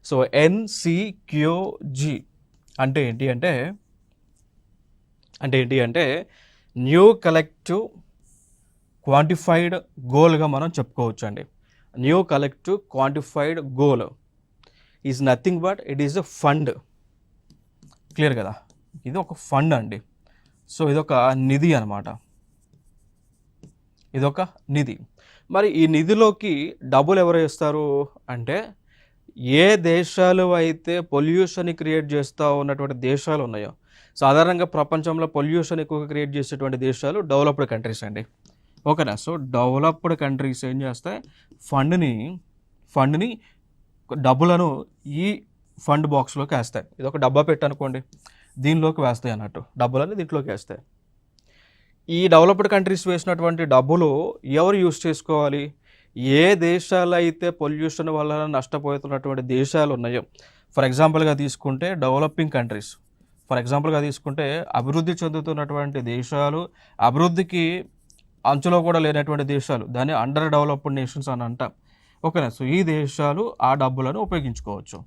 So ఎన్సిక్యూజీ అంటే ఏంటి అంటే న్యూ కలెక్టివ్ క్వాంటిఫైడ్ గోల్గా మనం చెప్పుకోవచ్చు అండి. New collective quantified goal is nothing but it is a fund. Clear కదా, ఇది ఒక ఫండ్ అండి. సో ఇదొక నిధి అనమాట, ఇదొక నిధి. మరి ఈ నిధిలోకి డబ్బులు ఎవరు వేస్తారు అంటే ఏ దేశాలు అయితే పొల్యూషన్ క్రియేట్ చేస్తూ ఉన్నటువంటి దేశాలు ఉన్నాయో, సాధారణంగా ప్రపంచంలో పొల్యూషన్ ఎక్కువగా క్రియేట్ చేసేటువంటి దేశాలు డెవలప్డ్ కంట్రీస్ అండి. ఓకేనా. సో డెవలప్డ్ కంట్రీస్ ఏం చేస్తాయి, ఫండ్ని డబ్బులను ఈ ఫండ్ బాక్స్లోకి వేస్తాయి. ఇది ఒక డబ్బా పెట్టి అనుకోండి, దీనిలోకి వేస్తాయి అన్నట్టు, డబ్బులని దీంట్లోకి వేస్తాయి. ఈ డెవలప్డ్ కంట్రీస్ వేసినటువంటి డబ్బులు ఎవరు యూజ్ చేసుకోవాలి, ఏ దేశాలు అయితే పొల్యూషన్ వల్ల నష్టపోతున్నటువంటి దేశాలు ఉన్నాయో, ఫర్ ఎగ్జాంపుల్గా తీసుకుంటే డెవలపింగ్ కంట్రీస్, ఫర్ ఎగ్జాంపుల్గా తీసుకుంటే అభివృద్ధి చెందుతున్నటువంటి దేశాలు, అభివృద్ధికి అంచులో కూడా లేనటువంటి దేశాలు, దాన్ని అండర్ డెవలప్డ్ నేషన్స్ అని అంటాం. ఓకేనా. సో ఈ దేశాలు ఆ డబ్బులను ఉపయోగించుకోవచ్చు.